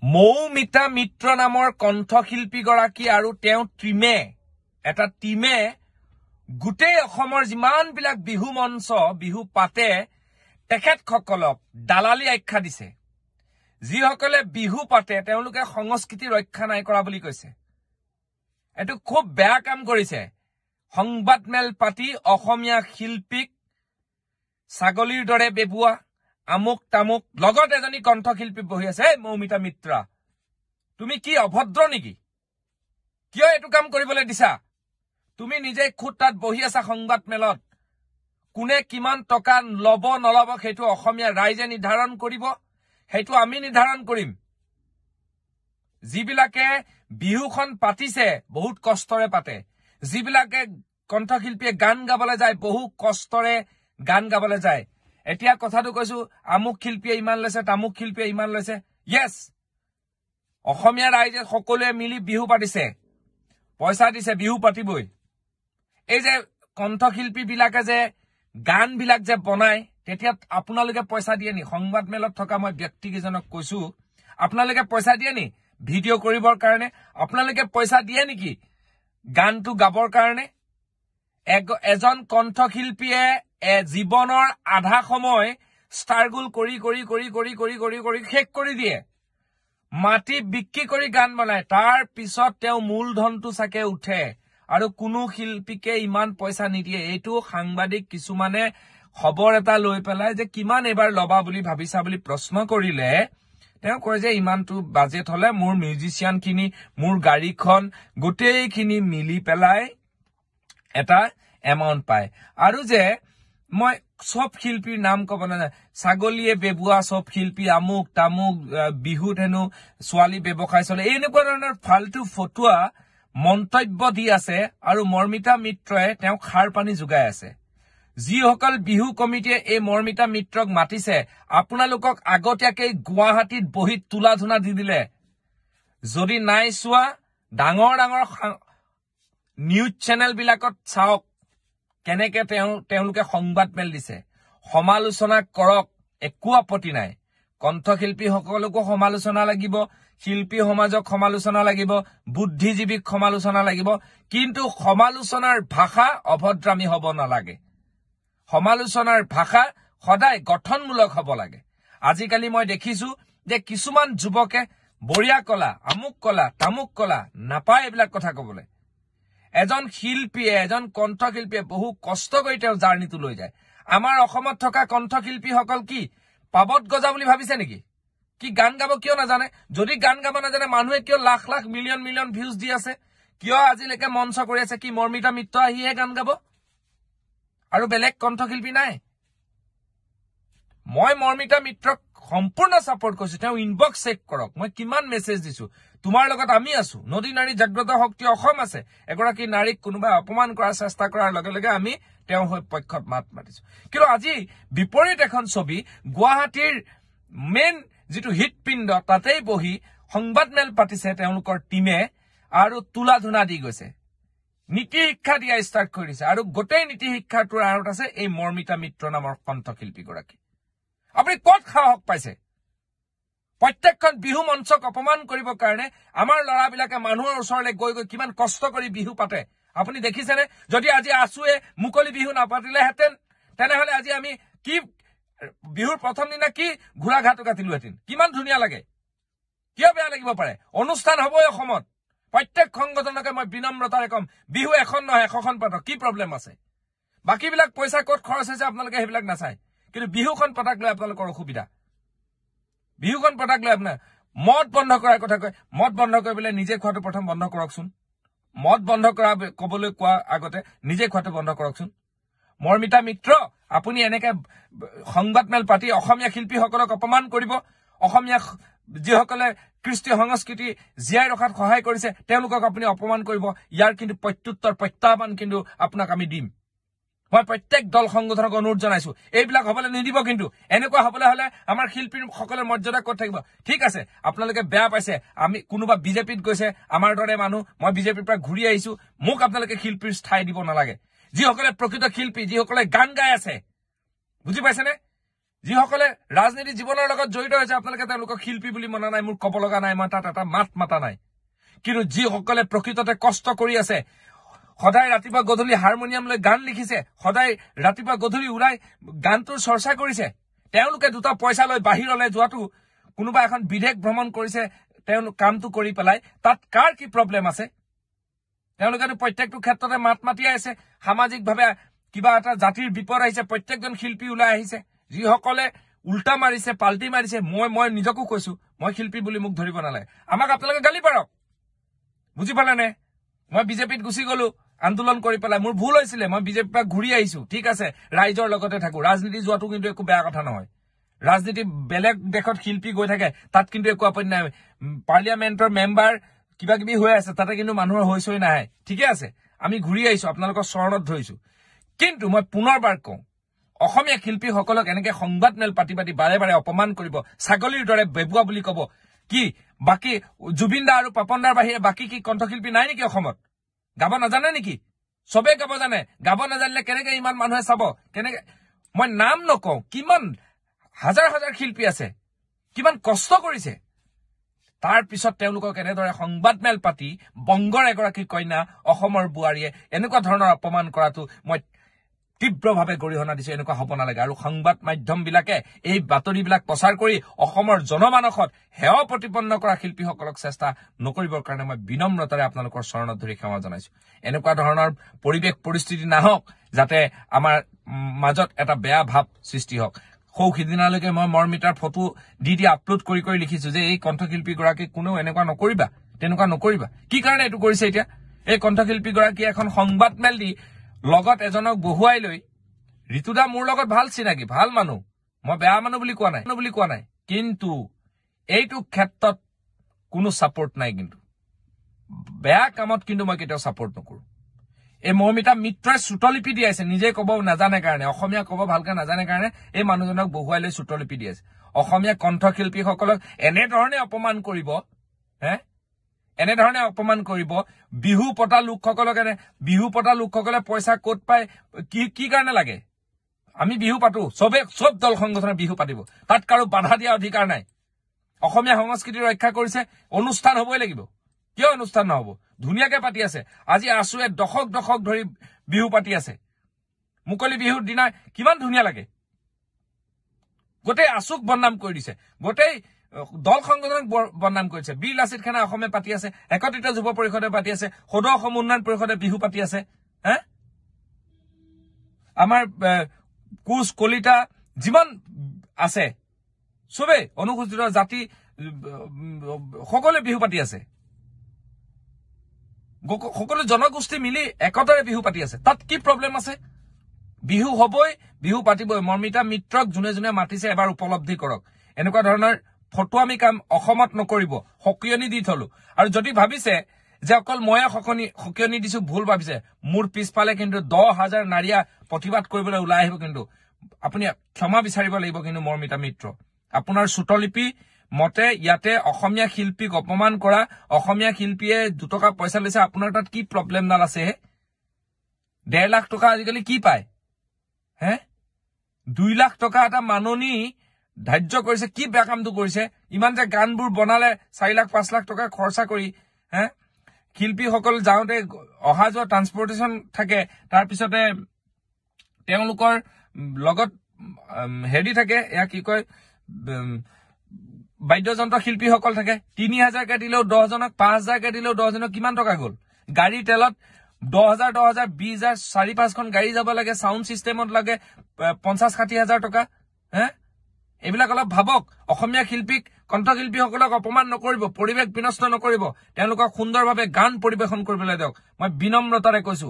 মৌমিতা মিত্ৰ নামৰ কণ্ঠশিল্পীগৰাকী আৰু তেওঁ এটা টিমে গোটেই অসমৰ যিমানবিলাক বিহু মঞ্চ বিহু পাতে তেখেতসকলক দালালি আখ্যা দিছে যিসকলে বিহু পাতে তেওঁলোকে সংস্কৃতি ৰক্ষা নাই কৰা বুলি কৈছে এটো খুব বেয়া কাম কৰিছে সংবাদমেল পাতি অসমীয়া শিল্পীক ছাগলীৰ দৰে বেবুৱা আমুক তামুক লগত এজনী কণ্ঠশিল্পী বহি আছে মৌমিতা মিত্ৰা তুমি কি অভদ্ৰ নেকি কিয় এটো কাম কৰিবলৈ দিছা তুমি নিজে খুদ তাত বহি আছা সংবাদমেলত কোনে কিমান টকা লব নলব হেতু অসমীয়া ৰাইজে নিৰ্ধাৰণ কৰিব হেতু আমি নিৰ্ধাৰণ কৰিম যিবিলাকে বিহুখন পাতিছে বহুত কষ্টৰে পাতে যিবিলাকে কণ্ঠশিল্পীয়ে গান গাবলৈ যায় বহু কষ্টৰে গান গাবলৈ যায় এতিয়া কথাটো কৈছো আমুক শিল্পীয়ে ইমান লৈছে তামুক শিল্পীয়ে ইমান লৈছে ইয়েস অসমীয়া ৰাইজে সকলোৱে মিলি বিহু পাতিছে পইচা দিছে বিহু পাতিবই এই যে কণ্ঠশিল্পী বিলাকে যে গান বিলাক যে বনায় তেতিয়া আপোনালোকে পইচা দিয়ে নি সংবাদমেলত থকা মই ব্যক্তি কিজনক কৈছো আপোনালোকে পইচা দিয়ে নি ভিডিও কৰিবৰ কাৰণে আপোনালোকে পইচা দিয়ে নেকি গানটো গাবৰ কাৰণে এজন কণ্ঠশিল্পীয়ে জীৱনৰ আধা সময় ষ্টাৰগুল কৰি শেষ কৰি দিয়ে মাটি বিক্ৰী কৰি গান বনায় তাৰ পিছত তেওঁ মূলধনটো চাকে উঠে আৰু কোনো শিল্পীকে ইমান পইচা নিদিয়ে এইটো সাংবাদিক কিছুমানে খবৰ এটা লৈ পেলাই যে কিমান এবাৰ লবা বুলি ভাবিছা বুলি প্ৰশ্ন কৰিলে তেওঁ কয় যে ইমানটো বাজেট হলে মোৰ মিউজিচিয়ান খিনি মোৰ গাড়ীখন গোটেইখিনি মিলি পেলাই এটা এমাউন্ট পায় আৰু যে মই সব শিল্পীৰ নাম কব না ছাগলীয়ে বেবুৱা সব শিল্পী আমুক তামুক বিহুত হেনো ছোৱালী ব্যৱসায় চলে এনেকুৱা ধৰণৰ ফালতু ফটুৱা মন্তব্য দি আছে আৰু মৰ্মিতা মিত্ৰয়ে তেওঁ খাৰ পানী যোগাই আছে যিসকল বিহু কমিটিয়ে এই মৰ্মিতা মিত্ৰক মাতিছে আপোনালোকক আগতীয়াকৈ গুৱাহাটীত বহি তুলা ধুনা দি দিলে যদি নাই চোৱা ডাঙৰ ডাঙৰ নিউজ চেনেল বিলাকত চাওক কেনেকে তেওঁলোকে সংবাদমেল দিছে সমালোচনা কৰক একো আপত্তি নাই কণ্ঠশিল্পীসকলকো সমালোচনা লাগিব শিল্পী সমাজক সমালোচনা লাগিব বুদ্ধিজীৱীক সমালোচনা লাগিব কিন্তু সমালোচনাৰ ভাষা অভদ্ৰামী হ'ব নালাগে সমালোচনাৰ ভাষা সদায় গঠনমূলক হ'ব লাগে আজিকালি মই দেখিছো যে কিছুমান যুৱকে বৰিয়া কলা আমুক কলা তামুক কলা নাপায় এইবিলাক কথা কবলৈ এজন শিল্পীয়ে এজন কণ্ঠশিল্পীয়ে বহু কষ্ট কৰি তেওঁ জাৰ্নিটো লৈ যায় আমাৰ অসমত থকা কণ্ঠশিল্পীসকল কি পাবত গজা বুলি ভাবিছে নেকি কি গান গাব কিয় নাজানে যদি গান গাব নাজানে মানুহে কিয় lakh lakh million million views দি আছে কিয় আজিলৈকে মঞ্চ কৰি আছে কি মৰ্মিতা মিত্ৰ আহিহে গান গাব আৰু বেলেগ কণ্ঠশিল্পী নাই মই মৰ্মিতা মিত্ৰক সম্পূৰ্ণ সাপোৰ্ট কৰিছো তেওঁ ইনবক্স চেক কৰক মই কিমান মেছেজ দিছো তোমাৰ লগত আমি আছো নদী নাৰী জাগ্ৰত শক্তি অসম আছে এগৰাকী নাৰীক কোনোবা অপমান কৰাৰ চেষ্টা কৰাৰ লগে লগে আমি তেওঁ হৈ পক্ষত মাত মাতিছো কিন্তু আজি বিপৰীত এখন ছবি গুৱাহাটীৰ মেইন যেটো হিটপিণ্ড তাতেই বহি সংবাদমেল পাতিছে তেওঁলোকৰ টিমে আৰু তুলা ধুনা দি গৈছে নীতি শিক্ষা দিয়া ষ্টাৰ্ট কৰিছে আৰু গোটেই নীতি শিক্ষাটোৰ আঁৰত আছে এই মৰ্মিতা মিত্ৰ নামৰ কণ্ঠশিল্পীগৰাকী আপুনি ক'ত সাহস পাইছে প্ৰত্যেকখন বিহু মঞ্চক অপমান কৰিবৰ কাৰণে আমাৰ লৰাবিলাকে মানুহৰ ওচৰলৈ গৈ গৈ কিমান কষ্ট কৰি বিহু পাতে আপুনি দেখিছেনে যদি আজি আছুৱে মুকলি বিহু নাপাতিলেহেঁতেন তেনেহলে আজি আমি কি বিহুৰ প্ৰথম দিনা কি ঘোঁৰা ঘাটু কাটিলোহেঁতেন কিমান ধুনীয়া লাগে কিয় বেয়া লাগিব পাৰে অনুষ্ঠান হ'বই অসমত প্ৰত্যেক সংগঠনকে মই বিনম্ৰতাৰে কম বিহু এখন নহয় এশখন পাতক কি প্ৰব্লেম আছে বাকীবিলাক পইচা ক'ত খৰচ হৈছে আপোনালোকে সেইবিলাক নাচায় কিন্তু বিহুখন পতাক লৈ আপোনালোকৰ অসুবিধা বিহুখন পতাক লৈ আপোনাৰ মদ বন্ধ কৰাৰ কথা কয় মদ বন্ধ কৰিবলৈ নিজে খোৱাটো প্ৰথম বন্ধ কৰকচোন মদ বন্ধ কৰা কবলৈ কোৱা আগতে নিজে খোৱাটো বন্ধ কৰকচোন মৰ্মিতা মিত্ৰ আপুনি এনেকে সংবাদমেল পাতি অসমীয়া শিল্পীসকলক অপমান কৰিব অসমীয়া যিসকলে কৃষ্টি সংস্কৃতি জীয়াই ৰখাত সহায় কৰিছে তেওঁলোকক আপুনি অপমান কৰিব ইয়াৰ কিন্তু প্ৰত্যুত্তৰ প্ৰত্যাহ্বান কিন্তু আপোনাক আমি দিম মই প্ৰত্যেক দল সংগঠনক অনুৰোধ জনাইছো এইবিলাক হ'বলৈ নিদিব কিন্তু এনেকুৱা হ'বলৈ হলে আমাৰ শিল্পীসকলৰ মৰ্যাদা ক'ত থাকিব ঠিক আছে আপোনালোকে বেয়া পাইছে আমি কোনোবা বিজেপিত গৈছে আমাৰ দৰে মানুহ মই বিজেপিৰ পৰা ঘূৰি আহিছো মোক আপোনালোকে শিল্পীৰ স্থাই দিব নালাগে যিসকলে প্ৰকৃত শিল্পী যিসকলে গান গাই আছে বুজি পাইছেনে যিসকলে ৰাজনীতি জীৱনৰ লগত জড়িত হৈছে আপোনালোকে তেওঁলোকক শিল্পী বুলি মনা নাই, মোৰ ক'ব লগা নাই, মই তাত এটা মাত মাতা নাই। কিন্তু যিসকলে প্ৰকৃততে কষ্ট কৰি আছে, সদায় ৰাতিপুৱা গধূলি হাৰমনিয়াম লৈ গান লিখিছে, সদায় ৰাতিপুৱা গধূলি ওলাই গানটোৰ চৰ্চা কৰিছে, তেওঁলোকে দুটা পইচা লৈ বাহিৰলৈ যোৱাটো, কোনোবা এখন বিদেশ ভ্ৰমণ কৰিছে তেওঁলোক কামটো কৰি পেলাই, তাত কাৰ কি প্ৰব্লেম আছে? তেওঁলোকেতো প্ৰত্যেকটো ক্ষেত্ৰতে মাত মাতি আছে। সামাজিকভাৱে কিবা এটা জাতিৰ বিপদ আহিছে, প্ৰত্যেকজন শিল্পী ওলাই আহিছে। যিসকলে উল্টা মাৰিছে, পাল্টি মাৰিছে, মই নিজকো কৈছো, মই শিল্পী বুলি মোক ধৰিব নালাগে। আমাক আপোনালোকে গালি পাৰক, বুজি পালেনে? মই বিজেপিত গুচি গলো আন্দোলন কৰি পেলাই, মোৰ ভুল হৈছিলে, মই বিজেপিৰ পৰা ঘূৰি আহিছো, ঠিক আছে, ৰাইজৰ লগতে থাকো। ৰাজনীতি যোৱাটো কিন্তু একো বেয়া কথা নহয়। ৰাজনীতি বেলেগ দেশত শিল্পী গৈ থাকে, তাত কিন্তু একো আপত্তি নাই। পাৰ্লিয়ামেণ্টৰ মেম্বাৰ কিবা কিবি হৈ আছে, তাতে কিন্তু মানুহৰ হৈছই নাহে, ঠিকে আছে। আমি ঘূৰি আহিছো, আপোনালোকৰ চৰণত ধৰিছো। কিন্তু মই পুনৰবাৰ কওঁ, অসমীয়া শিল্পীসকলক এনেকে সংবাদ মেল পাতি পাতি বাৰে বাৰে অপমান কৰিব, ছাগলীৰ দৰে বেবুৱা বুলি কব। কি বাকী জুবিন দা আৰু পাপন দাৰ বাহিৰে বাকী কি কণ্ঠশিল্পী নাই নেকি অসমত? গাব নাজানে নেকি? চবেই গাব জানে। গাব নাজানিলে কেনেকে ইমান মানুহে চাব? কেনেকে? মই নাম নকওঁ, কিমান হাজাৰ হাজাৰ শিল্পী আছে, কিমান কষ্ট কৰিছে। তাৰ পিছত তেওঁলোকক এনেদৰে সংবাদ মেল পাতি বংগৰ এগৰাকী কন্যা, অসমৰ বোৱাৰীয়ে এনেকুৱা ধৰণৰ অপমান কৰাটো মই তীব্ৰভাৱে গৰিহণা দিছো। এনেকুৱা হ'ব নালাগে। আৰু সংবাদ মাধ্যমবিলাকে এই বাতৰিবিলাক প্ৰচাৰ কৰি অসমৰ জনমানসত হেয় প্ৰতিপন্ন কৰা শিল্পীসকলক চেষ্টা নকৰিবৰ কাৰণে মই বিনম্ৰতাৰে আপোনালোকৰ চৰণত ধৰি সেৱা জনাইছো। এনেকুৱা ধৰণৰ পৰিৱেশ পৰিস্থিতি নাহক, যাতে আমাৰ মাজত এটা বেয়া ভাৱ সৃষ্টি হওক। সিদিনালৈকে মই মৰমিতাৰ ফটো দি আপলোড কৰি কৰি লিখিছো যে এই কণ্ঠশিল্পীগৰাকীক কোনেও এনেকুৱা নকৰিবা, তেনেকুৱা নকৰিবা। কি কাৰণে এইটো কৰিছে এতিয়া? এই কণ্ঠশিল্পীগৰাকীয়ে এখন সংবাদ মেল দি লগত এজনক বহুৱাই লৈ, ঋতুদা মোৰ লগত ভাল চিনাকি, ভাল মানুহ, মই বেয়া মানুহ বুলি কোৱা নাই, কিন্তু এইটো ক্ষেত্ৰত কোনো ছাপোৰ্ট নাই। কিন্তু বেয়া কামত কিন্তু মই কেতিয়াও ছাপোৰ্ট নকৰো। এই মৌমিতা মিত্ৰই চুটলিপি দি আছে, নিজে কব নাজানে কাৰণে, অসমীয়া কব ভালকে নাজানে কাৰণে এই মানুহজনক বহুৱাই লৈ চুটলিপি দি আছে। অসমীয়া কণ্ঠশিল্পীসকলক এনেধৰণে অপমান কৰিব, এনেধৰণে অপমান কৰিব। বিহু পতা লোকসকলে পইচা ক'ত পায়, কি কাৰণে লাগে? আমি বিহু পাতো, চব দল সংগঠনে বিহু পাতিব, তাত কাৰো বাধা দিয়া অধিকাৰ নাই। অসমীয়া সংস্কৃতি ৰক্ষা কৰিছে, অনুষ্ঠান হবই লাগিব। কিয় অনুষ্ঠান নহব? ধুনীয়াকে পাতি আছে। আজি আছুৱে দশক ধৰি বিহু পাতি আছে। মুকলি বিহুৰ দিনা কিমান ধুনীয়া লাগে। গোটেই আছুক বদনাম কৰি দিছে, গোটেই দল সংগঠনক বদনাম কৰিছে। বীৰ লাচিত খানে অসমে পাতি আছে, একত্ৰিত যুৱ পৰিষদে পাতি আছে, সদৌ অসম উন্নয়ন পৰিষদে বিহু পাতি আছে। আমাৰ কোচ কলিতা যিমান আছে চবেই, অনুসূচিত জাতি সকলোৱে বিহু পাতি আছে। সকলো জনগোষ্ঠী মিলি একতাৰে বিহু পাতি আছে। তাত কি প্ৰব্লেম আছে? বিহু হবই, বিহু পাতিবই। মৰ্মিতা মিত্ৰক যোনে যোনে মাতিছে এবাৰ উপলব্ধি কৰক। এনেকুৱা ধৰণৰ ফটুৱামি কাম অসমত নকৰিব। সকিয়নি দি থলো। আৰু যদি ভাবিছে যে অকল ময়ে সকিয়নি দিছো, ভুল ভাবিছে। মোৰ পিছফালে কিন্তু 10,000 নাৰীয়া প্ৰতিবাদ কৰিবলৈ ওলাই আহিব। কিন্তু আপুনি ক্ষমা বিচাৰিব লাগিব। কিন্তু মৰ্মিতা মিত্ৰ, আপোনাৰ চুটলিপি মতে ইয়াতে অসমীয়া শিল্পীক অপমান কৰা, অসমীয়া শিল্পীয়ে 2 টকা পইচা লৈছে, আপোনাৰ তাত কি প্ৰব্লেমডাল আছে? 1.5 লাখ টকা আজিকালি কি পায়? 2 লাখ টকা এটা মাননি ধাৰ্য কৰিছে। কি বেয়া কামটো কৰিছে? ইমান যে গানবোৰ বনালে 4 লাখ 5 লাখ টকা খৰচা কৰি, শিল্পীসকল যাওঁতে অহা যোৱা ট্ৰান্সপৰ্টেশ্যন থাকে, তাৰপিছতে তেওঁলোকৰ লগত হেৰি থাকে, এয়া কি কয়, বাদ্যযন্ত্ৰ শিল্পীসকল থাকে। 3,000কে দিলেও 10জনক, 5,000কে দিলেও 10জনক কিমান টকা গ'ল? গাড়ী তেলত 10,000, 20,000, 4-5খন গাড়ী যাব লাগে, চাউণ্ড চিষ্টেমত লাগে 50-60 হাজাৰ টকা। এইবিলাক অলপ ভাবক। অসমীয়া শিল্পীক, কণ্ঠশিল্পীসকলক অপমান নকৰিব, পৰিৱেশ বিনষ্ট নকৰিব, তেওঁলোকক সুন্দৰভাৱে গান পৰিৱেশন কৰিবলৈ দিয়ক। মই বিনম্ৰতাৰে কৈছো।